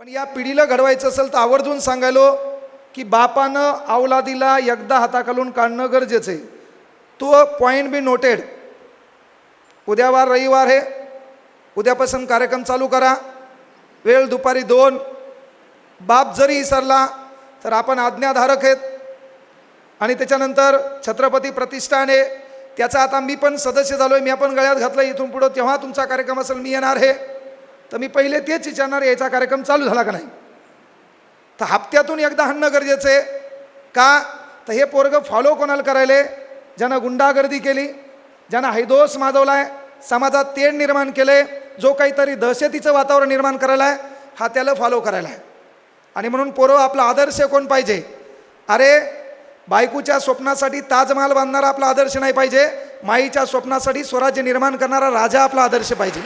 पण या पिढीला घडवायचं असेल तर आवर्जून सांगायलो की बापानं अवलादीला एकदा हाताखालून काढणं गरजेचं आहे. तो पॉईंट बी नोटेड. उद्या वार रविवार आहे, उद्यापासून कार्यक्रम चालू करा. वेळ दुपारी 2. बाप जरी विसरला तर आपण आज्ञाधारक आहेत. आणि त्याच्यानंतर छत्रपती प्रतिष्ठान आहे, त्याचा आता मी पण सदस्य झालो आहे. मी पण गळ्यात घातलं इथून पुढं. तेव्हा तुमचा कार्यक्रम असेल मी येणार आहे, तर मी पहिले तेच विचारणार याचा कार्यक्रम चालू झाला का नाही. तर हप्त्यातून एकदा हाणणं गरजेचं आहे. का तर हे पोरगं फॉलो कोणाला करायले, ज्यानं गुंडागर्दी केली, ज्यानं हैदोस माजवला आहे, समाजात तेढ निर्माण केले, जो काहीतरी दहशतीचं वातावरण निर्माण करायला आहे, हा त्याला फॉलो करायला आहे. आणि म्हणून पोरं आपला आदर्श कोण पाहिजे. अरे बायकोच्या स्वप्नासाठी ताजमहाल बांधणारा आपला आदर्श नाही पाहिजे, माईच्या स्वप्नासाठी स्वराज्य निर्माण करणारा राजा आपला आदर्श पाहिजे.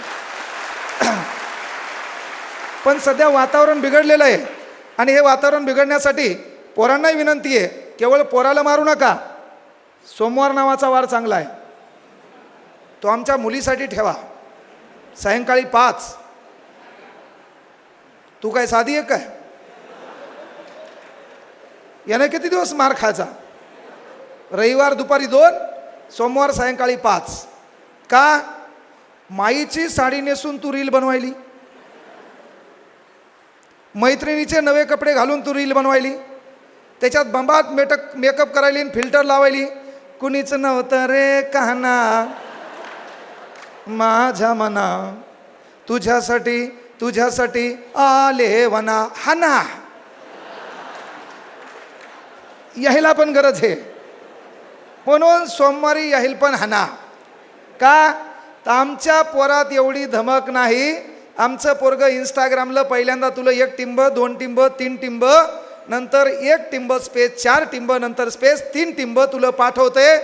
पण सध्या वातावरण बिघडलेलं आहे आणि हे वातावरण बिघडण्यासाठी पोरांनाही विनंती आहे, केवळ पोराला मारू नका. सोमवार नावाचा वार चांगला आहे, तो आमच्या मुलीसाठी ठेवा. सायंकाळी 5. तू काय साधी आहे काय? याने किती दिवस मार खायचा? रविवार दुपारी 2, सोमवार सायंकाळी 5. का? माईची साडी नेसून तू रील बनवायली, मैत्रिणीचे नवे कपडे घालून तू रील बनवायली, त्याच्यात बंबात मेकअप करायली, फिल्टर लावायली. कुणीच नव्हतं रे कहाणा माझ्या मना, तुझ्यासाठी तुझ्यासाठी आले वना. हाना याहीला पण गरज आहे, म्हणून सोमवारी याहील पण हाना. का तर आमच्या पोरात एवढी धमक नाही. आमचं पोरगं इंस्टाग्रामला पहिल्यांदा तुला 1 टिंब 2 टिंब 3 टिंब नंतर 1 टिंब स्पेस 4 टिंब नंतर स्पेस 3 टिंब तुला पाठवते,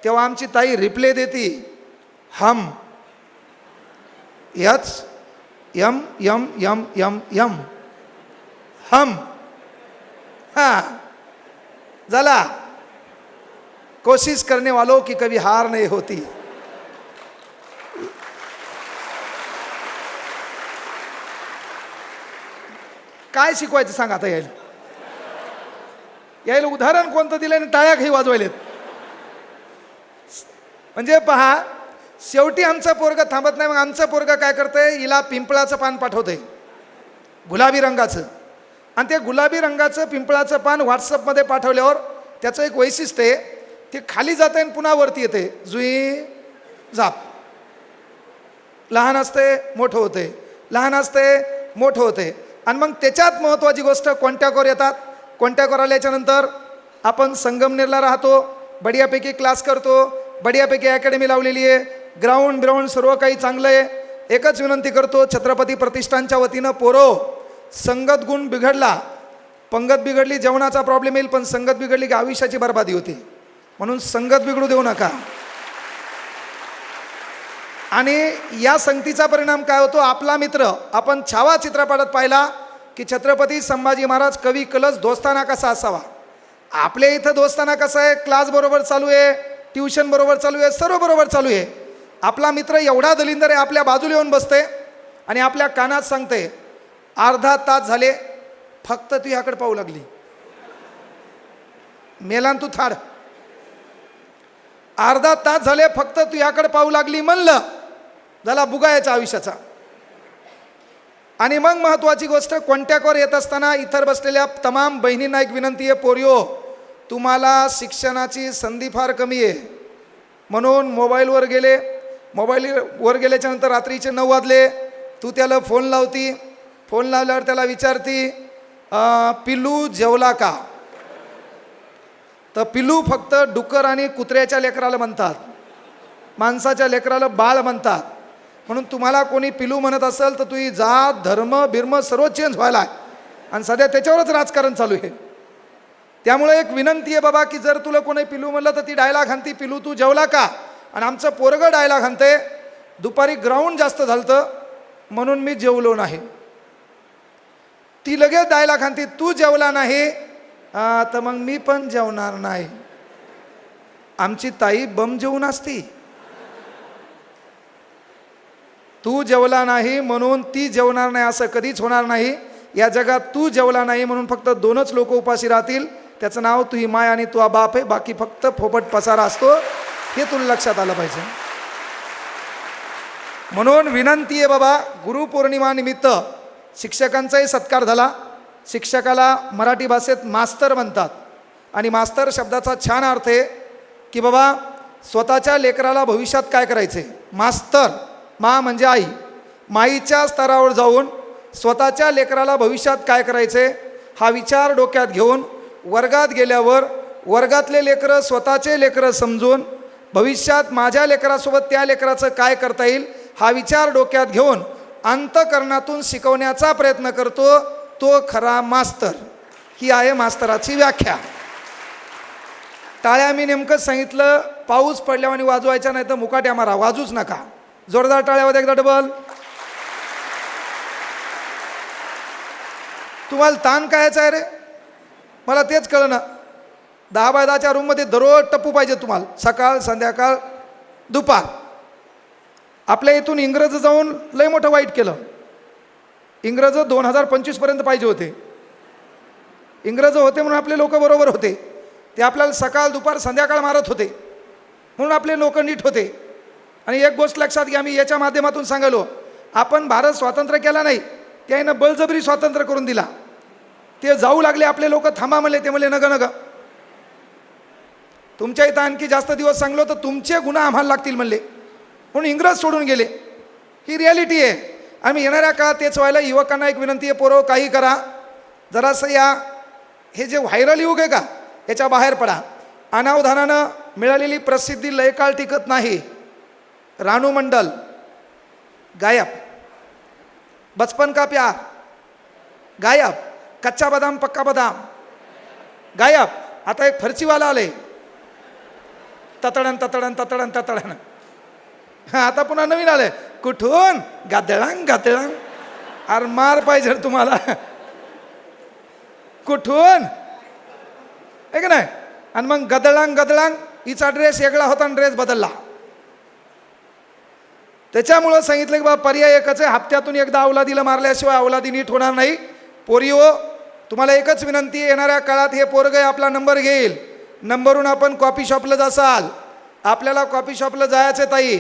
तेव्हा आमची ताई रिप्ले देती हम यच yum yum yum yum yum हम. हाँ झाला. कोशिश करने वालों की कभी हार नहीं होती. काय शिकवायचं सांगा आता यायला उदाहरण कोणतं दिलं आणि टाळ्या काही वाजवायलेत. म्हणजे पहा, शेवटी आमचं पोरगं थांबत नाही. मग आमचं पोरगं काय करतंय, हिला पिंपळाचं पान पाठवतंय गुलाबी रंगाचं, आणि ते गुलाबी रंगाचं पिंपळाचं पान व्हॉट्सअपमध्ये पाठवल्यावर त्याचं एक वैशिष्ट्य आहे, ते खाली जाते आणि पुन्हा वरती येते. जुई जाप. लहान असते मोठं होते, लहान असते मोठं होते. आणि मग त्याच्यात महत्त्वाची गोष्ट कॉन्टॅक्टवर येतात. कॉन्टॅक्टवर आल्याच्यानंतर आपण संगमनेरला राहतो, बढियापैकी क्लास करतो, बढियापैकी अकॅडमी लावलेली आहे, ग्राउंड सर्व काही चांगलं आहे. एकच विनंती करतो छत्रपती प्रतिष्ठानच्या वतीनं, पोरो संगत गुण बिघडला, पंगत बिघडली जेवणाचा प्रॉब्लेम येईल, पण संगत बिघडली की आयुष्याची बर्बादी होती. म्हणून संगत बिघडू देऊ नका. आणि या संगतीचा परिणाम काय होतो, आपला मित्र, आपण छावा चित्रपटात पाहिला की छत्रपती संभाजी महाराज कवी कलश दोस्ताना कसा असावा. आपल्या इथं दोस्ताना कसा आहे, क्लास बरोबर चालू आहे, ट्युशन बरोबर चालू आहे, सर्व बरोबर चालू आहे. आपला मित्र एवढा दलिंदर आहे, आपल्या बाजूला येऊन बसते आणि आपल्या कानात सांगते, अर्धा तास झाले फक्त तू ह्याकडे पाहू लागली, मेलान तू थाड. अर्धा तास झाले फक्त तू ह्याकडे पाहू लागली म्हणलं, झाला बुगायचा आयुष्याचा. आणि मग महत्त्वाची गोष्ट, कॉन्टॅक्टवर येत असताना इतर बसलेल्या तमाम बहिणींना एक विनंती आहे, पोरियो तुम्हाला शिक्षणाची संधी फार कमी आहे, म्हणून मोबाईलवर गेल्याच्या नंतर रात्रीचे 9 वाजले, तू त्याला फोन लावती. फोन लावल्यावर त्याला विचारती, पिल्लू जेवला का? तर पिल्लू फक्त डुक्कर आणि कुत्र्याच्या लेकराला म्हणतात, माणसाच्या लेकराला बाळ म्हणतात. म्हणून तुम्हाला कोणी पिलू म्हणत असेल तर तुझी जात धर्म बिर्म सर्व चेंज व्हायला आहे, आणि सध्या त्याच्यावरच राजकारण चालू आहे. त्यामुळे एक विनंती आहे बाबा, की जर तुला कोणी पिलू म्हणलं तर ती डायलॉग हाणती, पिलू तू जेवला का? आणि आमचं पोरगं डायलॉग हाणते, दुपारी ग्राउंड जास्त झालतं म्हणून मी जेवलो नाही. ती लगेच डायलॉग हाणती, तू जेवला नाही तर मग मी पण जेवणार नाही. आमची ताई बम जेवून असती, तू जेवला नाही म्हणून ती जेवणार नाही असं कधीच होणार नाही. या जगात तू जेवला नाही म्हणून फक्त 2च लोक उपाशी राहतील, त्याचं नाव तुही माय आणि तुझा बाप आहे, बाकी फक्त फोपट पसारा असतो, हे तुला लक्षात आलं पाहिजे. म्हणून विनंती आहे बाबा, गुरुपौर्णिमा निमित्त शिक्षकांचाही सत्कार झाला. शिक्षकाला मराठी भाषेत मास्तर म्हणतात आणि मास्तर शब्दाचा छान अर्थ आहे की बाबा स्वतःच्या लेकराला भविष्यात काय करायचे. मास्तर, मा म्हणजे आई, माईच्या स्तरावर जाऊन स्वतःच्या लेकराला भविष्यात काय करायचे हा विचार डोक्यात घेऊन वर्गात गेल्यावर वर्गातले लेकरं स्वतःचे लेकरं समजून भविष्यात माझ्या लेकरासोबत त्या लेकराचं काय करता येईल हा विचार डोक्यात घेऊन अंतःकरणातून शिकवण्याचा प्रयत्न करतो, तो खरा मास्तर. ही आहे मास्तराची व्याख्या. टाळ्या मी नेमकंच सांगितलं, पाऊस पडल्यावर वाजवायच्या नाही तर मुकाट्या मारा, वाजूच नका. जोरदार टाळ्यावर एकदा डबल. तुम्हाला ताण कायचा आहे रे, मला तेच कळलं ना. 10 बाय 10च्या रूममध्ये दररोज टप्पू पाहिजे तुम्हाला, सकाळ संध्याकाळ दुपार. आपल्या इथून इंग्रज जाऊन लय मोठं वाईट केलं. इंग्रज 2025पर्यंत पाहिजे होते. इंग्रज होते म्हणून आपले लोक बरोबर होते, ते आपल्याला सकाळ दुपार संध्याकाळ मारत होते म्हणून आपले लोक नीट होते. आणि एक गोष्ट लक्षात घ्या, मी याच्या माध्यमातून सांगालो, आपण भारत स्वातंत्र्य केला नाही, त्यानं बळजबरी स्वातंत्र्य करून दिला. ते जाऊ लागले, आपले लोक थांबा म्हणले, ते म्हणले नग नग, तुमच्या इथं आणखी जास्त दिवस सांगलो तर तुमचे गुन्हा आम्हाला लागतील म्हणले, म्हणून इंग्रज सोडून गेले. ही रिॲलिटी आहे. आम्ही येणाऱ्या काळात तेच व्हायला. युवकांना एक विनंती आहे, पोरं काही करा, जरासं या हे जे व्हायरल युग आहे का याच्या बाहेर पडा. अनावधानानं मिळालेली प्रसिद्धी लय काळ टिकत नाही. रानू मंडल गायब, बचपन का प्यार गायब, कच्चा बदाम पक्का बदाम गायब. आता एक फरचीवाला आले, ततडन ततडन ततडन ततडन. हां, आता पुन्हा नवीन आले, कुठून गादळांग गादळांग. अरे मार पाहिजे तुम्हाला, कुठून आहे का नाही. आणि मग गदळांग गदळांग, हिचा ड्रेस वेगळा होता आणि ड्रेस बदलला. त्याच्यामुळं सांगितलं की बाबा पर्याय एकच आहे, हप्त्यातून एकदा अवलादीला मारल्याशिवाय अवलादी नीट होणार नाही. पोरिओ, तुम्हाला एकच विनंती आहे, येणाऱ्या काळात हे पोरगं आपला नंबर घेईल, नंबरहून आपण कॉफी शॉपला जासाल. आपल्याला कॉफी शॉपला जायचं ताई,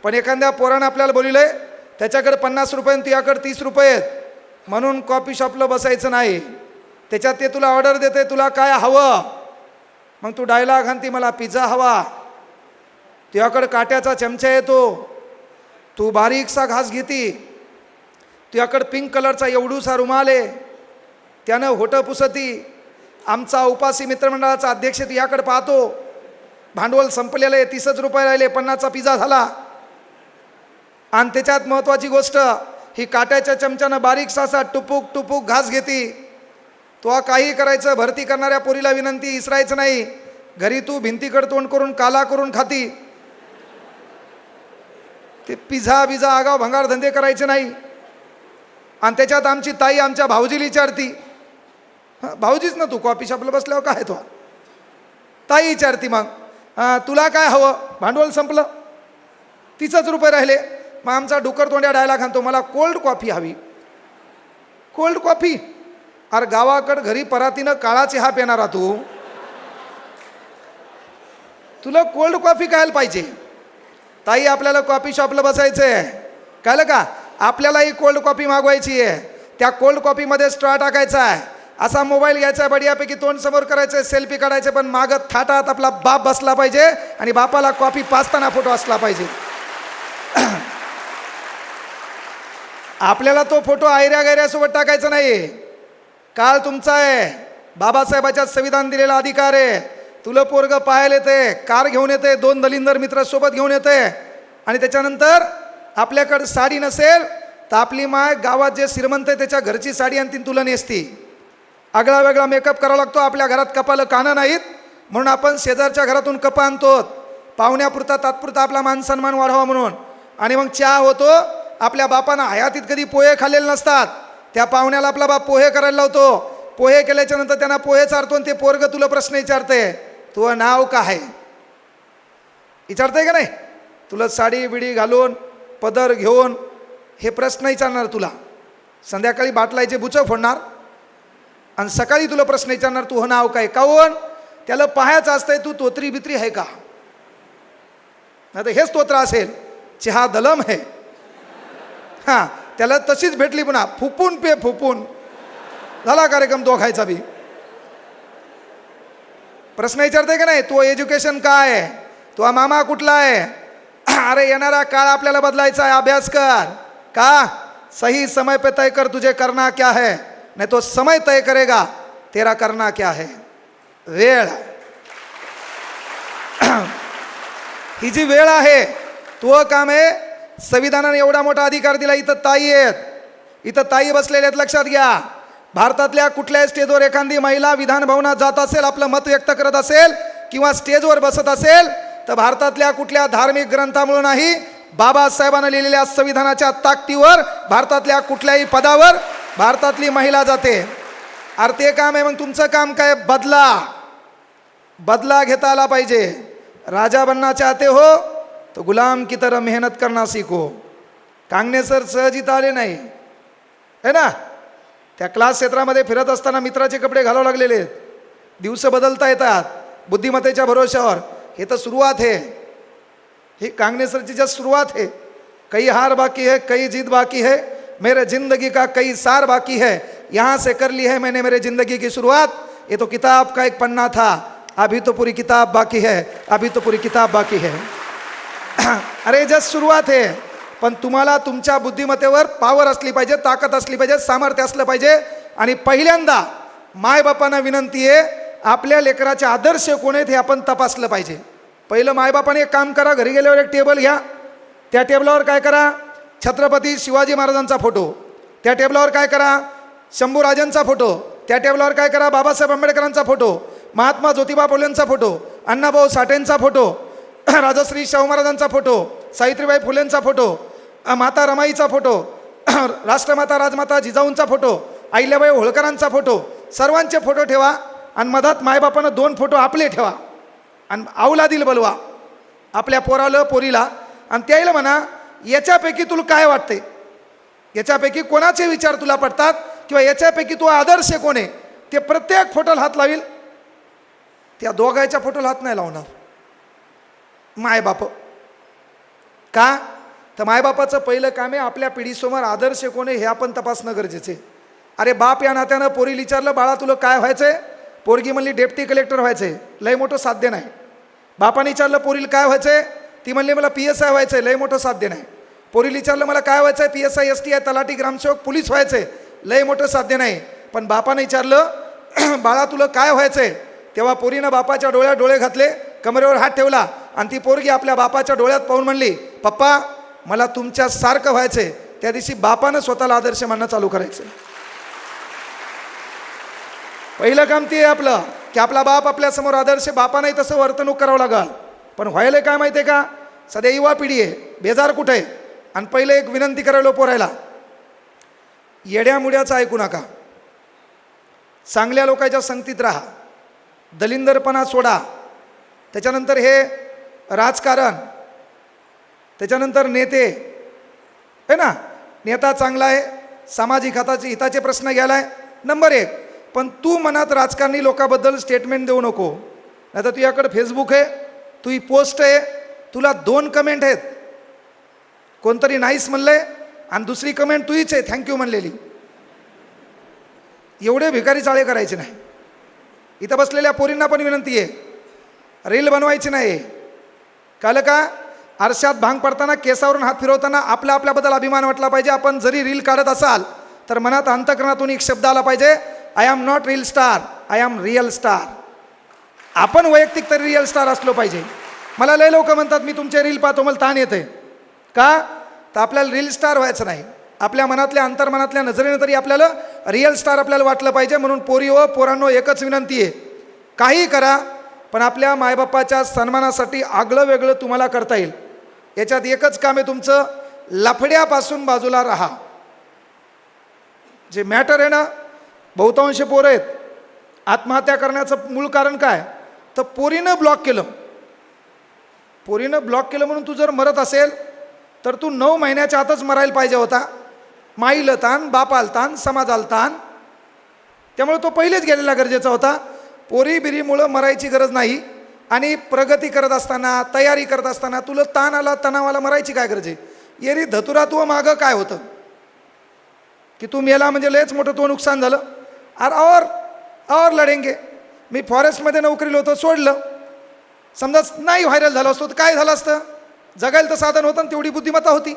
पण एखाद्या पोरानं आपल्याला बोलिलंय त्याच्याकडे 50 रुपये आणि तुझ्याकडे 30 रुपये आहेत म्हणून कॉफी शॉपला बसायचं नाही. त्याच्यात ते तुला ऑर्डर देते, तुला काय हवं, मग तू डायलॉग आणती मला पिझ्झा हवा, तुझ्याकडे काट्याचा चमचा येतो, तू बारीकसा घास घेती, तुझ्याकडे पिंक कलरचा एवढूसा रुमाल आहे, त्यानं होटं पुसती. आमचा उपासी मित्रमंडळाचा अध्यक्ष तुझ्याकडे पाहतो, भांडवल संपलेलं आहे, 30च रुपये राहिले, 50चा पिझ्झा झाला. आणि त्याच्यात महत्त्वाची गोष्ट, ही काट्याच्या चमच्यानं बारीकसा असा टुपूक टुपूक घास घेती. तो काही करायचं, भरती करणाऱ्या पोरीला विनंती, इसरायचं नाही. घरी तू भिंतीकडे तोंड करून काला करून खाती. ते पिझ्झा बिझा आगाव भंगार धंदे करायचे नाही. आणि त्याच्यात आमची ताई आमच्या भाऊजीला विचारती, भाऊजीच ना तू, कॉफी शॉपला बसल्यावर काय तो ताई विचारती, मग तुला काय हवं, भांडवल संपलं, 30च रुपये राहिले. मग आमचा डुकर तोंड्या डायलॉग आणतो, मला कोल्ड कॉफी हवी. Cold coffee? अरे गावाकडं घरी परातीनं काळा चहा पिणारा तू, तुला कोल्ड कॉफी खायला पाहिजे. ताई आपल्याला कॉफी शॉपला बसायचं आहे, कळलं का, आपल्यालाही कोल्ड कॉफी मागवायची आहे. त्या कोल्ड कॉफीमध्ये स्ट्रॉ टाकायचा आहे, असा मोबाईल घ्यायचा आहे, बढियापैकी तोंड समोर करायचं, सेल्फी काढायचे, पण मागं थाटात आपला बाप बसला पाहिजे आणि बापाला कॉफी पाजताना फोटो असला पाहिजे. आपल्याला तो फोटो आयऱ्या गैऱ्यासोबत टाकायचा नाही. काळ तुमचा आहे, बाबासाहेबाच्या संविधान दिलेला अधिकार आहे. तुला पोरगं पाहायला येते, कार घेऊन येते, 2 दलिंदर मित्र सोबत घेऊन येते, आणि त्याच्यानंतर आपल्याकडे साडी नसेल तर आपली माय गावात जे श्रीमंत आहे त्याच्या घरची साडी आणती तुला नेसती. आगळा वेगळा मेकअप करावा लागतो. आपल्या घरात कपालं कानं नाहीत म्हणून आपण शेजारच्या घरातून कपा आणतो, पाहुण्यापुरता तात्पुरता आपला मान सन्मान वाढावा म्हणून. आणि मग चहा होतो. आपल्या बापानं हयातीत कधी पोहे खाल्लेले नसतात, त्या पाहुण्याला आपला बाप पोहे करायला लावतो. पोहे केल्याच्या नंतर त्यांना पोहे चारतो आणि ते पोरगं तुला प्रश्न विचारते, तुझं नाव काय विचारतंय का नाही, तुला साडी बिडी घालून पदर घेऊन हे प्रश्न विचारणार तुला. संध्याकाळी बाटलायचे बुचं फोडणार आणि सकाळी तुला प्रश्न विचारणार तू हो नाव काय काऊन त्याला पाहायचं असतंय तू तोत्री बित्री आहे का, नाही तर हेच स्तोत्र असेल चहा दलम है, हां त्याला तशीच भेटली पुन्हा फुपून पे फुपून झाला कार्यक्रम तो खायचा बी. प्रश्न विचारते का नाही तो एज्युकेशन काय आहे, तो मामा कुठला आहे, अरे येणारा काळ आपल्याला बदलायचा आहे अभ्यास कर का, सही समय पे तय कर तुझे करना क्या है, नहीं तो समय तय करेगा तेरा करना क्या है. वेळ ही जी वेळ आहे तो काम आहे. संविधानाने एवढा मोठा अधिकार दिला. इथं ताई आहेत, इथं ताई बसलेले आहेत, लक्षात घ्या. भारतातल्या कुठल्याही स्टेजवर एखादी महिला विधान भवनात जात असेल आपलं मत व्यक्त करत असेल किंवा स्टेजवर बसत असेल तर भारतातल्या कुठल्या धार्मिक ग्रंथामुळे नाही, बाबासाहेबांनी लिहिलेल्या संविधानाच्या ताकदीवर भारतातल्या कुठल्याही पदावर भारतातली महिला जाते. अरे ते काम आहे. मग तुमचं काम काय, बदला घेता आला पाहिजे. राजा बनना चाहते हो तो गुलाम की तरह मेहनत करना सीखो. कांगणे सर सहज इथं आले नाही है ना, त्या क्लास क्षेत्रामध्ये फिरत असताना मित्राचे कपडे घालावं लागलेले आहेत. दिवस बदलता येतात बुद्धिमत्तेच्या भरोशावर. हे तर सुरुवात है, ही कांगणे सरची जस्ट सुरुवात है. कई हार बाकी है, कई जीत बाकी है, मेरे जिंदगी का कई सार बाकी है, यहाँ से कर ली है मैंने मेरे जिंदगी की शुरुआत. ये तो किताब का एक पन्ना था, अभी तो पूरी किताब बाकी है, अभी तो पूरी किताब बाकी है. अरे जस्ट सुरुवात है. पण तुम्हाला तुमच्या बुद्धिमत्तेवर पावर असली पाहिजे, ताकद असली पाहिजे, सामर्थ्य असलं पाहिजे. आणि पहिल्यांदा मायबापांना विनंती आहे, आपल्या लेकराचे आदर्श कोण आहेत हे आपण तपासलं पाहिजे. पहिलं मायबापाने एक काम करा, घरी गेल्यावर एक टेबल घ्या. त्या टेबलावर काय करा, छत्रपती शिवाजी महाराजांचा फोटो. त्या टेबलावर काय करा, शंभूराजांचा फोटो. त्या टेबलावर काय करा, बाबासाहेब आंबेडकरांचा फोटो, महात्मा ज्योतिबा फुलेंचा फोटो, अण्णाभाऊ साठेंचा फोटो, राजश्री शाहू महाराजांचा फोटो, सावित्रीबाई फुलेंचा फोटो, माता रमाईचा फोटो, राष्ट्रमाता राजमाता जिजाऊंचा फोटो, अहिल्याबाई होळकरांचा फोटो, सर्वांचे फोटो ठेवा. आणि मधात मायबापानं 2 फोटो आपले ठेवा आणि अवलादीला बोलवा आपल्या पोराला पोरीला आणि त्याला म्हणा याच्यापैकी तुला काय वाटते, याच्यापैकी कोणाचे विचार तुला पडतात किंवा याच्यापैकी तू आदर्श कोण आहे ते प्रत्येक फोटोला हात लावील. त्या दोघांच्या फोटोला हात नाही लावणार मायबाप. का तर मायबापाचं पहिलं काम आहे आपल्या पिढीसमोर आदर्श कोण आहे हे आपण तपासणं गरजेचं आहे. अरे बाप या नात्यानं पोरीला विचारलं बाळा तुला काय व्हायचंय, पोरगी म्हणली डेप्टी कलेक्टर व्हायचंय, लय मोठं साध्य नाही. बापाने विचारलं पोरीला काय व्हायचंय, ती म्हणली मला PSI व्हायचंय, लय मोठं साध्य नाही. पोरीला विचारलं मला काय व्हायचंय, PSI STI तलाठी ग्रामसेवक पोलीस व्हायचंय, लय मोठं साध्य नाही. पण बापाने विचारलं बाळा तुला काय व्हायचंय, तेव्हा पोरीनं बापाच्या डोळ्यात डोळे घातले, कमरेवर हात ठेवला आणि ती पोरगी आपल्या बापाच्या डोळ्यात पाहून म्हणली पप्पा मला तुमच्या सारखं व्हायचंय. त्या दिवशी बापानं स्वतःला आदर्श मानणं चालू करायचं. पहिलं काम ते आपलं की आपला बाप आपल्यासमोर आदर्श, बापाने तसं वर्तणूक करावं लागल. पण व्हायला काय माहिती आहे का, सध्या युवा पिढी आहे, बेजार कुठे आहे. आणि पहिलं एक विनंती करायला पोरायला, येड्यामुड्याचं ऐकू नका, चांगल्या लोकांच्या संगतीत राहा, दलिंदरपणा सोडा. त्याच्यानंतर हे राजकारण, त्याच्यानंतर नेते आहे ना, नेता चांगला आहे, सामाजिक हिताचे प्रश्न घ्यायला आहे नंबर 1. पण तू मनात राजकारणी लोकांबद्दल स्टेटमेंट देऊ नको. नाही तर तुझ्याकडे फेसबुक आहे, तुझी पोस्ट आहे, तुला 2 कमेंट आहेत, कोणतरी नाईस म्हणलंय आणि दुसरी कमेंट तुझीच आहे थँक्यू म्हणलेली. एवढे भिकारी चाळे करायचे नाही. इथं बसलेल्या पोरींना पण विनंती आहे, रील बनवायची नाही. कळलं का, आरशात भांग पडताना केसावरून हात फिरवताना आपल्याबद्दल अभिमान वाटला पाहिजे. आपण जरी रील काढत असाल तर मनात अंतःकरणातून एक शब्द आला पाहिजे, I am not reel star, I am real star. आपण वैयक्तिक तरी रिअल स्टार असलो पाहिजे. मला लय लोक म्हणतात मी तुमचे रील पाहतो मला ताण येते. का तर आपल्याला रील स्टार व्हायचं नाही, आपल्या मनातल्या अंतर्मनातल्या नजरेनं तरी आपल्याला रिअल स्टार आपल्याला वाटलं पाहिजे. म्हणून पोरी व पोरांनो एकच विनंती आहे, काही करा पण आपल्या मायबापाच्या सन्मानासाठी आगळं वेगळं तुम्हाला करता येईल. याच्यात एकच काम आहे तुमचं, लफड्यापासून बाजूला राहा. जे मॅटर आहे ना, बहुतांश पोरं आहेत आत्महत्या करण्याचं मूळ कारण काय, तर पोरीनं ब्लॉक केलं. पोरीनं ब्लॉक केलं म्हणून तू जर मरत असेल तर तू 9 महिन्याच्या आतच मरायला पाहिजे होता. माईला ताण, बापाला ताण, समाजाला ताण. त्यामुळे तो पहिलेच गेलेला गरजेचा होता. पोरी बिरीमुळं मरायची गरज नाही. आणि प्रगती करत असताना, तयारी करत असताना तुला ताण आला, तणावाला मरायची काय गरज आहे? येरी धतुरा तू मागं काय होतं की तू मेला म्हणजे लयच मोठं तो नुकसान झालं. और लढेंगे. मी फॉरेस्टमध्ये नोकरीला होतो, सोडलं. समजा नाही व्हायरल झालं असतो तर काय झालं असतं? जगायला तर साधन होतं आणि तेवढी बुद्धिमत्ता होती.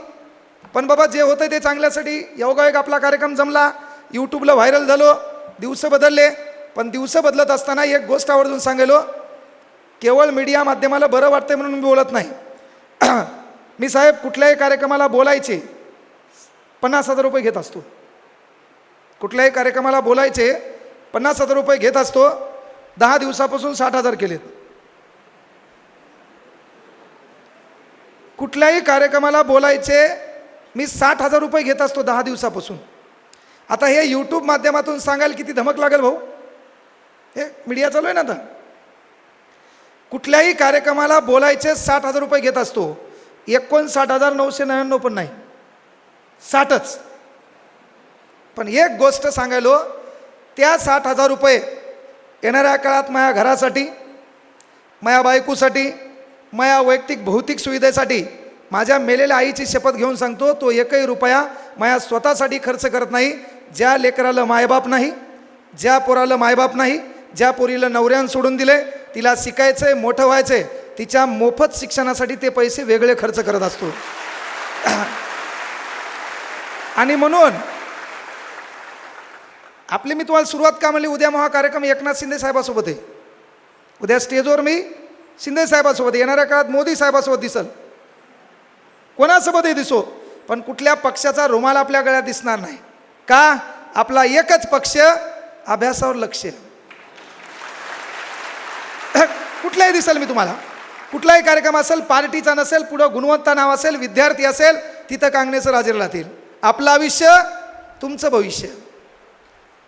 पण बाबा जे होतं ते चांगल्यासाठी. योगायोग आपला कार्यक्रम जमला, यूट्यूबला व्हायरल झालो, दिवस बदलले. पण दिवस बदलत असताना एक गोष्ट आवर्जून सांगेलो, केवळ मीडिया माध्यमाला बरं वाटतंय म्हणून मी बोलत नाही. मी साहेब कुठल्याही कार्यक्रमाला बोलायचे 50,000 रुपये घेत असतो. कुठल्याही कार्यक्रमाला बोलायचे 50,000 रुपये घेत असतो. 10 दिवसापासून 60,000 केलेत. कुठल्याही कार्यक्रमाला बोलायचे मी 60,000 रुपये घेत असतो 10 दिवसापासून. आता हे यूट्यूब माध्यमातून सांगायला किती धमक लागेल भाऊ? हे मीडिया चालू आहे ना आता. कुठल्याही कार्यक्रमाला बोलायचे 60,000 रुपये घेत असतो. 59,999 पण नाही, 60च. पण एक गोष्ट सांगायलो, त्या 60,000 रुपये येणाऱ्या काळात माझ्या घरासाठी, माझ्या बायकोसाठी, माझ्या वैयक्तिक भौतिक सुविधेसाठी माझ्या मेलेल्या आईची शपथ घेऊन सांगतो, तो एकही रुपया माझ्या स्वतःसाठी खर्च करत नाही. ज्या लेकराला मायबाप नाही, ज्या पोराला मायबाप नाही, ज्या पोरीला नवऱ्यानं सोडून दिले, तिला शिकायचंय, मोठं व्हायचंय, तिच्या मोफत शिक्षणासाठी ते पैसे वेगळे खर्च करत असतो. आणि म्हणून आपली मी तुम्हाला सुरुवात का म्हणली, उद्या महाकार्यक्रम एकनाथ शिंदे साहेबासोबत आहे. उद्या स्टेजवर मी शिंदे साहेबासोबत, येणाऱ्या काळात मोदी साहेबासोबत दिसल, कोणासोबतही दिसो, पण कुठल्या पक्षाचा रुमाल आपल्या गळ्यात दिसणार नाही. का? आपला एकच पक्ष, अभ्यासावर लक्ष. कुठलाही दिसेल मी तुम्हाला, कुठलाही कार्यक्रम असेल, पार्टीचा नसेल, पुढं गुणवत्ता नाव असेल, विद्यार्थी असेल, तिथं काँग्रेस हजेर राहतील. आपलं आयुष्य, तुमचं भविष्य.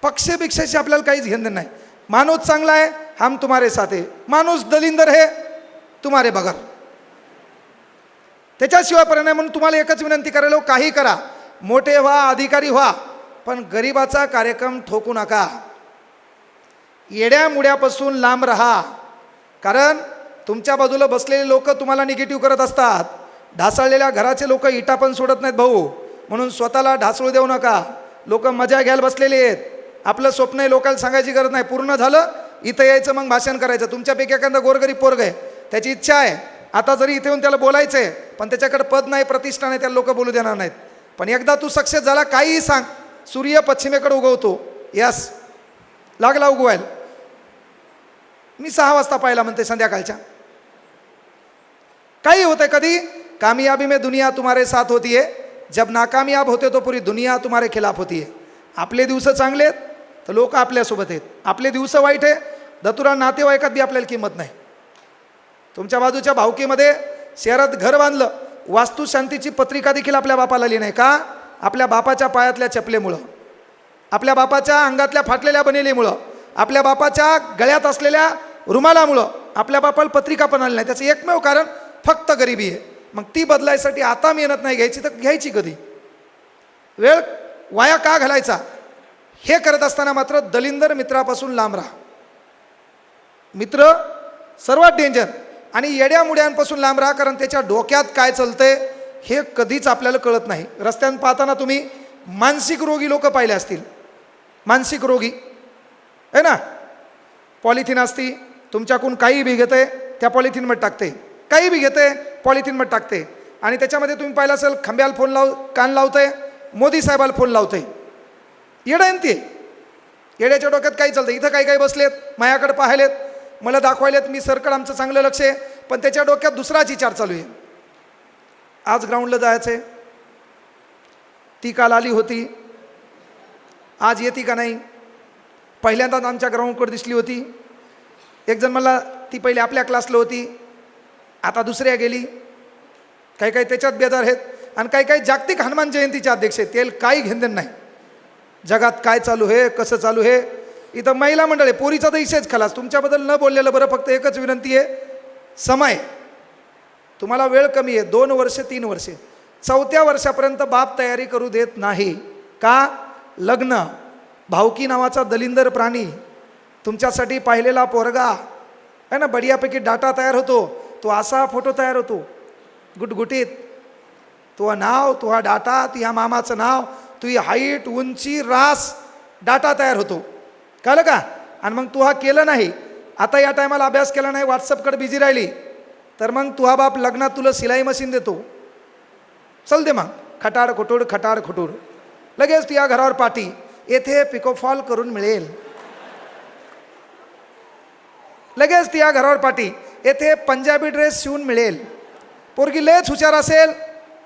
पक्षपेक्षाशी आपल्याला काहीच घेणं नाही. माणूस चांगला आहे, हम तुम्हारे साथ है. माणूस दलिंदर है, तुम्हारे बगर. त्याच्याशिवाय परिणाम. म्हणून तुम्हाला एकच विनंती करायला, काही करा, मोठे व्हा, अधिकारी व्हा, पण गरिबाचा कार्यक्रम ठोकू नका. येड्या मुड्यापासून लांब राहा. कारण तुमच्या बाजूला बसलेले लोक तुम्हाला निगेटिव्ह करत असतात. ढासळलेल्या घराचे लोक इटा पण सोडत नाहीत भाऊ. म्हणून स्वतःला ढासळू देऊ नका. लोक मजा घ्यायला बसलेले आहेत. आपलं स्वप्न आहे, लोकांना सांगायची गरज नाही. पूर्ण झालं इथं यायचं, मग भाषण करायचं. तुमच्यापैकी एखादा गोरगरीब पोरग आहे, त्याची इच्छा आहे, आता जरी इथे येऊन त्याला बोलायचं आहे, पण त्याच्याकडे पद नाही, प्रतिष्ठा नाही, त्याला लोक बोलू देणार नाहीत. पण एकदा तू सक्सेस झाला, काहीही सांग, सूर्य पश्चिमेकडे उगवतो. यस, लागला उगवायला. मी 6 वाजता पाहिला म्हणते संध्याकाळच्या. काही होतंय कधी, कामयाबी में दुनिया तुम्हारे साथ होती है, जब नाकामयाब होते तो पूरी दुनिया तुम्हारे खिलाफ होती है. आपले दिवस चांगले आहेत तर लोक आपल्यासोबत आहेत, आपले दिवस वाईट आहे, दतुरा नातेवाईकात बी आपल्याला किंमत नाही. तुमच्या बाजूच्या भावकीमध्ये शहरात घर बांधलं, वास्तुशांतीची पत्रिका देखील आपल्या बापाला लिही नाही. का? आपल्या बापाच्या पायातल्या चपलेमुळं, आपल्या बापाच्या अंगातल्या फाटलेल्या बनेलीमुळं, आपल्या बापाच्या गळ्यात असलेल्या रुमालामुळं आपल्या बापाला पत्रिका पण आली नाही. त्याचं एकमेव कारण फक्त गरिबी आहे. मग ती बदलायसाठी आता मेहनत नाही घ्यायची तर घ्यायची कधी? वेळ वाया का घालायचा? हे करत असताना मात्र दलिंदर मित्रापासून लांब राहा. मित्र सर्वात डेंजर. आणि येड्या मुड्यांपासून लांब राहा, कारण त्याच्या डोक्यात काय चालतंय हे कधीच आपल्याला कळत नाही. रस्त्यानं पाहताना तुम्ही मानसिक रोगी लोक पाहिले असतील. मानसिक रोगी आहे ना, पॉलिथिन असती, तुमच्याकडून काही बी घेते त्या पॉलिथिनमध्ये टाकते, काही बी घेते पॉलिथिनमध्ये टाकते. आणि त्याच्यामध्ये तुम्ही पाहिलं असेल, खांब्याला फोन कान लावतंय, मोदी साहेबाला फोन लावतंय. येडं आहे ते. येड्याच्या डोक्यात काही चालतं. इथं काही काही बसलेत, माझ्याकडे पाहिलेत, मला दाखवायलेत, मी सरकड आमचं चांगलं लक्ष आहे, पण त्याच्या डोक्यात दुसराच विचार चालू आहे. आज ग्राउंडला जायचं आहे, ती काल आली होती, आज येते का नाही. पहिल्यांदाच आमच्या ग्राउंडकडे दिसली होती. एक जण मला, ती पहिले आपल्या क्लासला होती, आता दुसऱ्या गेली. काही काही त्याच्यात बेजार आहेत. आणि काही काही जागतिक हनुमान जयंतीचे अध्यक्ष आहेत, ते काही घेणदेण नाही. जगात काय चालू आहे, कसं चालू आहे. इथं महिला मंडळ आहे, पोरीचा तर इशेच खलास. तुमच्याबद्दल न बोललेलं बरं. फक्त एकच विनंती आहे, समय तुम्हाला वेळ कमी आहे, 2 वर्ष 3 वर्षे, 4थ्या वर्षापर्यंत बाप तयारी करू देत नाही. का? लग्न, भावकी नावाचा दलिंदर प्राणी, तुमच्यासाठी पाहिलेला पोरगा आहे ना, बढियापैकी डाटा तयार होतो, तो असा फोटो तयार होतो गुटगुटीत, तो नाव, तो हा डाटा, तुझ्या मामाचं नाव, तुझी हाईट, उंची, रास, डाटा तयार होतो, कळलं का? आणि मग तू हा केलं नाही, आता या टायमाला अभ्यास केला नाही, व्हॉट्सअपकडे बिझी राहिली, तर मग तुझा बाप लग्नात तुला सिलाई मशीन देतो, चल दे मग, खटाड खुटूड, लगेच तुझ्या घरावर पाठी, येथे पिकोफॉल करून मिळेल, लगेच तुझ्या घरावर पाठी, येथे पंजाबी ड्रेस शिवून मिळेल. पोरगी लयच हुशार असेल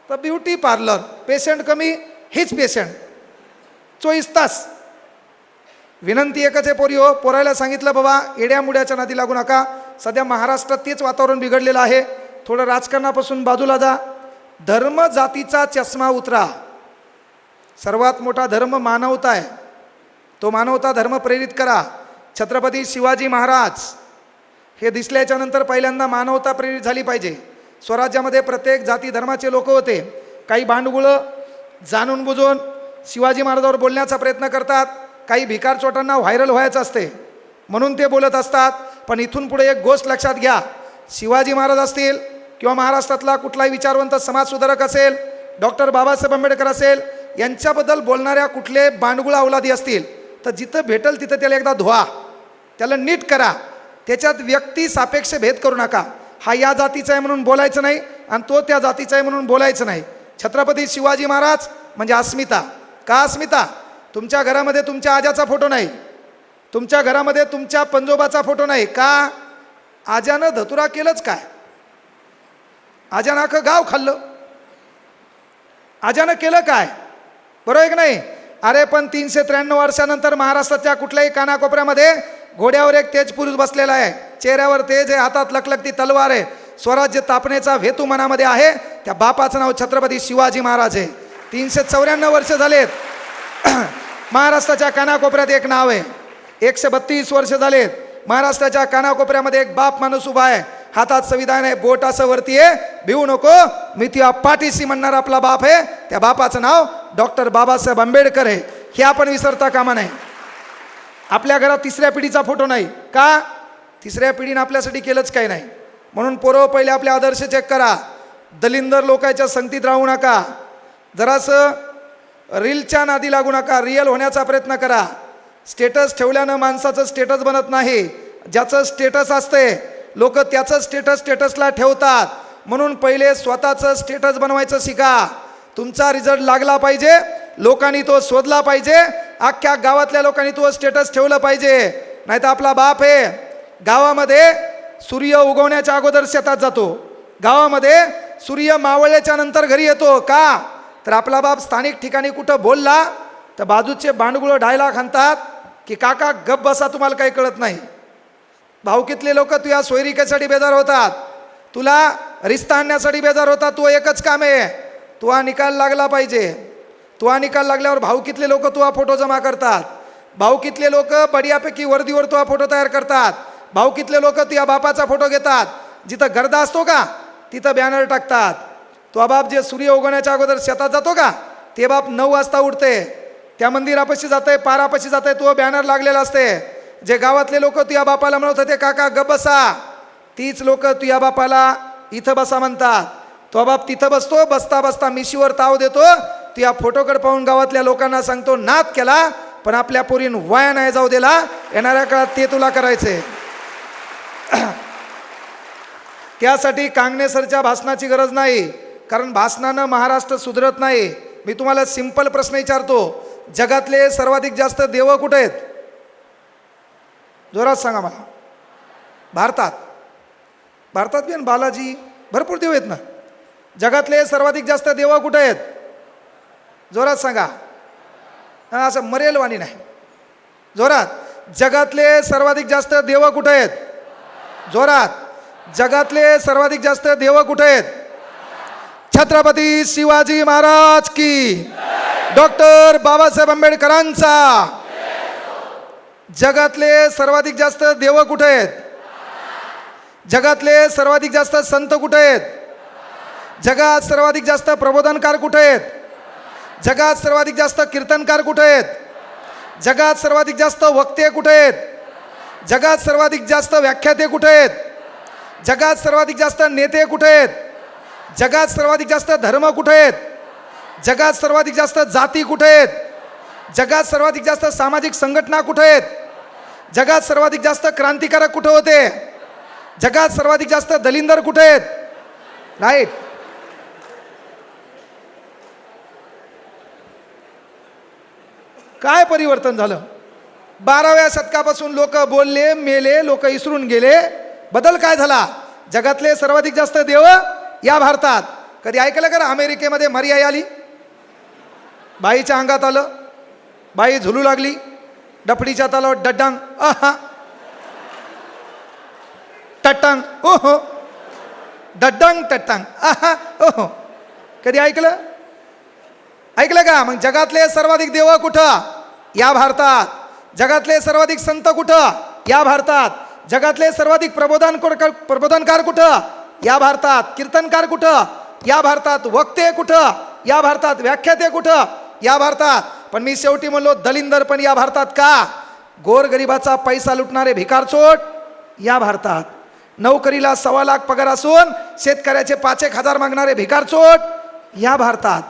तर ब्युटी पार्लर, पेशंट कमी, हीच पेशंट 24 तास. विनंती एकच आहे पोरी हो, पोरायला सांगितलं बाबा येड्या मुड्याच्या नादी लागू नका. सध्या महाराष्ट्रात तेच वातावरण बिघडलेलं आहे. थोडं राजकारणापासून बाजूला जा, धर्म जातीचा चष्मा उतरा. सर्वात मोठा धर्म मानवता आहे, तो मानवता धर्म प्रेरित करा. छत्रपती शिवाजी महाराज हे दिसल्याच्या नंतर पहिल्यांदा मानवता प्रेरित झाली पाहिजे. स्वराज्यामध्ये प्रत्येक जाती धर्माचे लोक होते. काही भांडगुळं जाणून बुजून शिवाजी महाराजांवर बोलण्याचा प्रयत्न करतात, काही भिकार चोटांना व्हायरल व्हायचं असते म्हणून ते बोलत असतात. पण इथून पुढे एक गोष्ट लक्षात घ्या, शिवाजी महाराज असतील किंवा महाराष्ट्रातला कुठलाही विचारवंत समाजसुधारक असेल, डॉक्टर बाबासाहेब आंबेडकर असेल, यांच्याबद्दल बोलणाऱ्या कुठले बांडगुळा अवलादी असतील तर जिथं भेटल तिथं त्याला एकदा धुवा, त्याला नीट करा. त्याच्यात व्यक्ती सापेक्ष भेद करू नका. हा या जातीचा आहे म्हणून बोलायचं नाही आणि तो त्या जातीचा आहे म्हणून बोलायचं नाही. छत्रपती शिवाजी महाराज म्हणजे अस्मिता. का अस्मिता? तुमच्या घरामध्ये तुमच्या आजाचा फोटो नाही, तुमच्या घरामध्ये तुमच्या पंजोबाचा फोटो नाही. का? आजानं धतुरा केलंच काय? आजानं अख्खं गाव खाल्लं, आजानं केलं काय? बरोबर आहे की नाही? अरे पण 393 वर्षानंतर महाराष्ट्राच्या कुठल्याही कानाकोपऱ्यामध्ये घोड्यावर एक तेज पुरुष बसलेला आहे, चेहऱ्यावर तेज आहे, हातात लखलखती तलवार आहे, स्वराज्य तापण्याचा हेतू मनामध्ये आहे. त्या बापाचं नाव छत्रपती शिवाजी महाराज आहे. 394 वर्ष झालेत महाराष्ट्राच्या कानाकोपऱ्यात एक नाव आहे. 132 वर्ष झालेत महाराष्ट्राच्या कानाकोपऱ्यामध्ये एक बाप माणूस उभा आहे, हातात संविधान आहे, बोट असं वरती आहे, भिवू नको, मी तुझ्या पाठीशी म्हणणार आपला बाप आहे. त्या बापाचं नाव डॉक्टर बाबासाहेब आंबेडकर आहे. हे आपण विसरता कामा नाही. आपल्या घरात तिसऱ्या पिढीचा फोटो नाही. का? तिसऱ्या पिढीनं आपल्यासाठी केलंच काही नाही. म्हणून पोरं पहिले आपले आदर्श चेक करा. दलिंदर लोकांच्या संगतीत राहू नका. जरासं रीलच्या नादी लागू नका, रिअल होण्याचा प्रयत्न करा. स्टेटस ठेवल्यानं माणसाचं स्टेटस बनत नाही. ज्याचं स्टेटस असते लोक त्याचं स्टेटसला ठेवतात. म्हणून पहिले स्वतःचं स्टेटस बनवायचं शिका. तुमचा रिझल्ट लागला पाहिजे, लोकांनी तो शोधला पाहिजे, अख्ख्या गावातल्या लोकांनी तो स्टेटस ठेवलं पाहिजे. नाही तर आपला बाप आहे गावामध्ये सूर्य उगवण्याच्या अगोदर शेतात जातो, गावामध्ये सूर्य मावळल्याच्या नंतर घरी येतो. का? तर आपला बाप स्थानिक ठिकाणी कुठं बोलला तर बाजूचे बांडगुळं ढायला खांतात की काका गप बसा, तुम्हाला काही कळत नाही. भावकीतले लोक तुझ्या सोयरिकेसाठी बेजार होतात, तुला रिश्ता आणण्यासाठी बेजार होतात. तू एकच काम आहे, तुझा निकाल लागला पाहिजे. तुझा निकाल लागल्यावर भावकीतले लोक तुझा फोटो जमा करतात, भावकीतले लोक बढियापैकी वर्दीवर तुझा फोटो तयार करतात, भावकीतले लोक तुझ्या बापाचा फोटो घेतात, जिथं गर्दा असतो का तिथं बॅनर टाकतात. तुझा बाप जे सूर्य उगवण्याच्या अगोदर शेतात जातो का ते बाप 9 वाजता उठते, त्या मंदिरापाशी जाते, पारापाशी जाते, तो बॅनर लागलेला असते. जे गावातले लोक तुझ्या बापाला म्हणत होते काका गप बसा, तीच लोक तुझ्या बापाला इथं बसा म्हणतात. तो बाप तिथं बसतो, बसता बसता मिशीवर ताव देतो. तुझ्या फोटोकडे पाहून गावातल्या लोकांना सांगतो नाद केला, पण आपल्या पोरीन वाया नाही जाऊ दिला, येणाऱ्या काळात ते तुला करायचे. त्यासाठी कांगणेसरच्या भाषणाची गरज नाही, कारण भाषणानं महाराष्ट्र सुधरत नाही. मी तुम्हाला सिंपल प्रश्न विचारतो, जगातले सर्वाधिक जास्त देव कुठे आहेत? जोरात सांगा मला. भारतात. भारतात पण बालाजी भरपूर देव आहेत ना. जगातले सर्वाधिक जास्त देव कुठे आहेत? जोरात सांगा. असं मरेलवाणी नाही, जोरात. जगातले सर्वाधिक जास्त देव कुठे आहेत? जोरात. जगातले सर्वाधिक जास्त देव कुठे आहेत? छत्रपती शिवाजी महाराज की, डॉक्टर बाबासाहेब आंबेडकरांचा. जगातले सर्वाधिक जास्त देव कुठे आहेत? जगातले सर्वाधिक जास्त संत कुठे आहेत? जगात सर्वाधिक जास्त प्रबोधनकार कुठे आहेत? जगात सर्वाधिक जास्त कीर्तनकार कुठे आहेत? जगात सर्वाधिक जास्त वक्ते कुठे आहेत? जगात सर्वाधिक जास्त व्याख्याते कुठे आहेत? जगात सर्वाधिक जास्त नेते कुठे आहेत? जगात सर्वाधिक जास्त धर्म कुठे आहेत? जगात सर्वाधिक जास्त जाती कुठे आहेत? जगात सर्वाधिक जास्त सामाजिक संघटना कुठे आहेत? जगात सर्वाधिक जास्त क्रांतिकारक कुठे होते? जगात सर्वाधिक जास्त दलिंदर कुठे आहेत? राईट. काय परिवर्तन झालं? 12व्या शतकापासून लोक बोलले, मेले, लोक इसरून गेले. बदल काय झाला? जगातले सर्वाधिक जास्त देव या भारतात. कधी ऐकलं का अमेरिकेमध्ये मरियाई आली, बाईच्या अंगात आलं, बाई झुलू लागली, डफडीच्या तालावर डड्डांग आहा टट्टांग ओहो, डड्डांग टट्टांग आहा ओहो. कधी ऐकलं? ऐकलं का? मग जगातले सर्वाधिक देव कुठं? या भारतात. जगातले सर्वाधिक संत कुठं? या भारतात. जगातले सर्वाधिक प्रबोधनकार कुठं? या भारतात. कीर्तनकार कुठं? या भारतात. वक्ते कुठं? या भारतात. व्याख्याते कुठं? या भारतात. पण मी शेवटी म्हणलो दलिंदर पण या भारतात का? गोरगरिबाचा पैसा लुटणारे भिकारचोट या भारतात. नोकरीला 1.25 लाख पगार असून शेतकऱ्याचे 5-1 हजार मागणारे भिकारचोट या भारतात.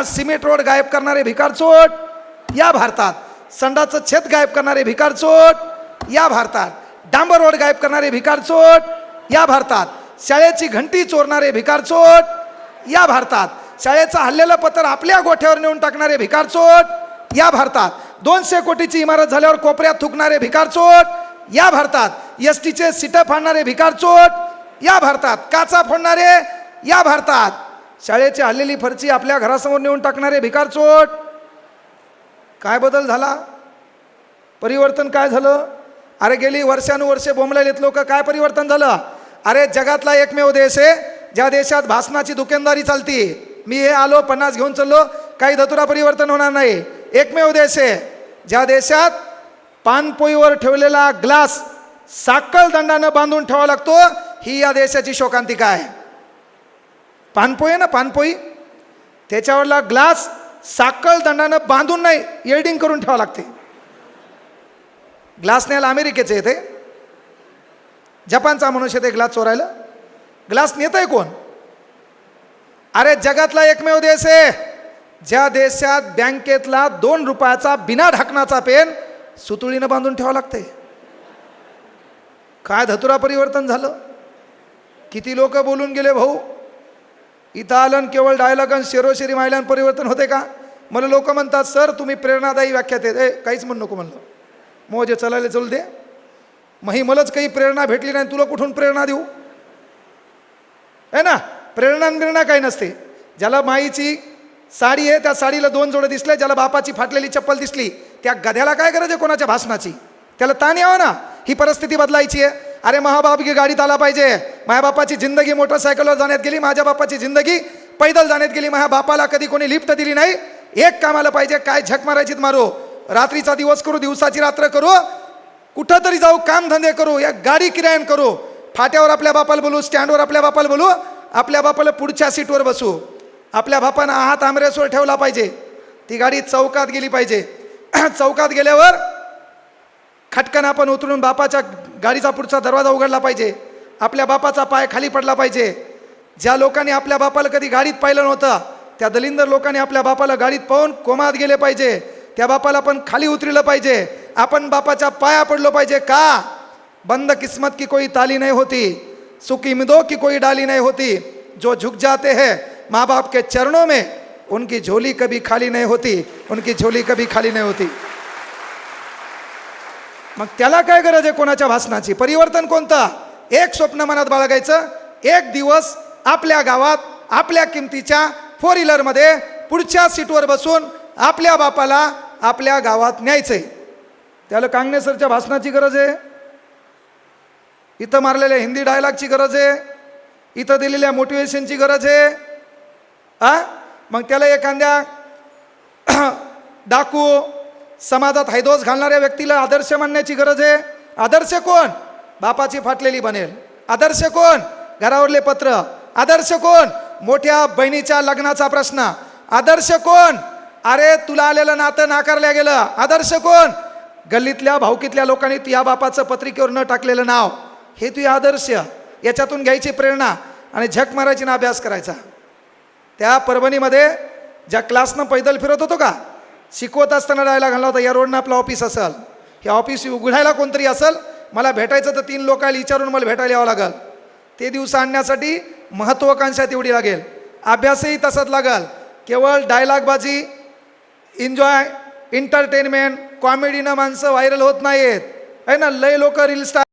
सिमेंट रोड गायब करणारे भिकारचोट या भारतात. संडाचं छत गायब करणारे भिकारचोट या भारतात. डांबर रोड गायब करणारे भिकारचोट या भारतात. शाळेची घंटी चोरणारे भिकारचोट या भारतात. शाळेचं हल्लेलं पत्र आपल्या गोठ्यावर नेऊन टाकणारे भिकारचोट या भारतात. 200 कोटीची इमारत झाल्यावर कोपऱ्यात थुकणारे भिकारचोट या भारतात. एसटीचे सीटं फाडणारे भिकारचोट या भारतात. काचा फोडणारे या भारतात. शाळेची हल्लेली फरची आपल्या घरासमोर नेऊन टाकणारे भिकारचोट. काय बदल झाला? परिवर्तन काय झालं? अरे गेली वर्षानुवर्षे बोंबलेत लोक. काय परिवर्तन झालं? अरे जगातला एकमेव देश आहे ज्या देशात भासनाची दुकानदारी चालती. मी हे आलो 50 घेऊन चाललो, काही धतुरा परिवर्तन होणार नाही. एकमेव देश आहे ज्या देशात पानपोईवर ठेवलेला ग्लास साखळ दंडानं बांधून ठेवावा लागतो. ही या देशाची शोकांतिका आहे. पानपोई ना, पानपोई, त्याच्यावरला ग्लास साखळ दंडानं बांधून नाही, एल्डिंग करून ठेवावं लागते. ग्लास न्यायला अमेरिकेचे येते, जपानचा मनुष्य ते ग्लास चोरायला. ग्लास नेतंय कोण? अरे जगातला एकमेव देश आहे ज्या देशात बँकेतला 2 रुपयाचा बिना ढाकणाचा पेन सुतुळीनं बांधून ठेवावं लागते. काय धतुरा परिवर्तन झालं? किती लोक बोलून गेले भाऊ. इथं आलं केवळ डायलॉग आणि शेरोशेरी मायल्यान परिवर्तन होते का? मला लोक म्हणतात सर तुम्ही प्रेरणादायी व्याख्यात आहे. काहीच म्हणू नको म्हणलं, मोजे चलायला चलू दे. मही मलाच काही प्रेरणा भेटली नाही, तुला कुठून प्रेरणा देऊ? आहे ना, प्रेरणा काही नसते. ज्याला माईची साडी आहे त्या साडीला 2 जोडे दिसले, ज्याला बापाची फाटलेली चप्पल दिसली त्या गध्याला काय गरज आहे कोणाच्या भाषणाची? त्याला ताण यावं ना. ही परिस्थिती बदलायची आहे. अरे महाबाप की गाडीत आला पाहिजे. माझ्या बापाची जिंदगी मोटरसायकलवर जाण्यात गेली, माझ्या बापाची जिंदगी पैदल जाण्यात गेली. माझ्या बापाला कधी कोणी लिफ्ट दिली नाही. एक कामाला पाहिजे, काय झक मारायचीत मारो, रात्रीचा दिवस करू, दिवसाची रात्र करू, कुठं तरी जाऊ, कामधंदे करू, या गाडी किरायन करू, फाट्यावर आपल्या बापाला बोलू, स्टँडवर आपल्या बापाला बोलू, आपल्या बापाला पुढच्या सीटवर बसू. आपल्या बापानं हात आमरेसवर ठेवला पाहिजे. ती गाडी चौकात गेली पाहिजे. चौकात गेल्यावर खटकन आपण उतरून बापाच्या गाडीचा पुढचा दरवाजा उघडला पाहिजे. आपल्या बापाचा पाय खाली पडला पाहिजे. ज्या लोकांनी आपल्या बापाला कधी गाडीत पाहिलं नव्हतं त्या दलिंदर लोकांनी आपल्या बापाला गाडीत पाहून कोमात गेले पाहिजे. त्या बापाला पण खाली उतरलं पाहिजे. आपण बापाच्या पाया पडलो पाहिजे. का? बंद किस्मत की कोई ताली नहीं होती, सुखी मिदो की कोई डाली नहीं होती. जो झुक जाते हैं माँ बाप के चरणों में उनकी झोली कभी खाली नहीं होती, उनकी झोली कभी खाली नहीं होती. मग त्याला काय गरज आहे कोणाच्या भाषणाची? परिवर्तन कोणतं? एक स्वप्न मनात बाळगायचं. एक दिवस आपल्या गावात आपल्या किमतीच्या 4 व्हीलरमध्ये पुढच्या सीटवर बसून आपल्या बापाला आपल्या गावात न्यायचंय. त्याला कांगणे सरच्या भाषणाची गरज आहे. इथं मारलेल्या हिंदी डायलॉगची गरज आहे. इथं दिलेल्या मोटिवेशनची गरज आहे. मग त्याला एखाद्या डाकू समाजात हैदोस घालणाऱ्या व्यक्तीला आदर्श मानण्याची गरज आहे. आदर्श कोण? बापाची फाटलेली बनेल. आदर्श कोण? घरावरले पत्र. आदर्श कोण? मोठ्या बहिणीच्या लग्नाचा प्रश्न. आदर्श कोण? अरे तुला आलेलं नातं नाकारल्या गेलं. आदर्श कोण? गल्लीतल्या भाऊकीतल्या लोकांनी तुझ्या बापाचं पत्रिकेवर न टाकलेलं नाव, हे तुझे आदर्श. याच्यातून घ्यायची प्रेरणा आणि झक मारायची ना अभ्यास करायचा. त्या परभणीमध्ये ज्या क्लासनं पैदल फिरत होतो का, शिकवत असताना डायलॉग घालला होता, या रोडनं आपलं ऑफिस असेल, हे ऑफिस उघडायला कोणतरी असेल, मला भेटायचं तर 3 लोकांना विचारून मला भेटायला यावं लागेल. ते दिवस आणण्यासाठी महत्त्वाकांक्षा तेवढी लागेल, अभ्यासही तसाच लागेल. केवळ डायलॉगबाजी, एन्जॉय, एंटरटेनमेंट, कॉमेडीनं माणसं व्हायरल होत नाहीत, आहे ना. लय लोक रील स्टार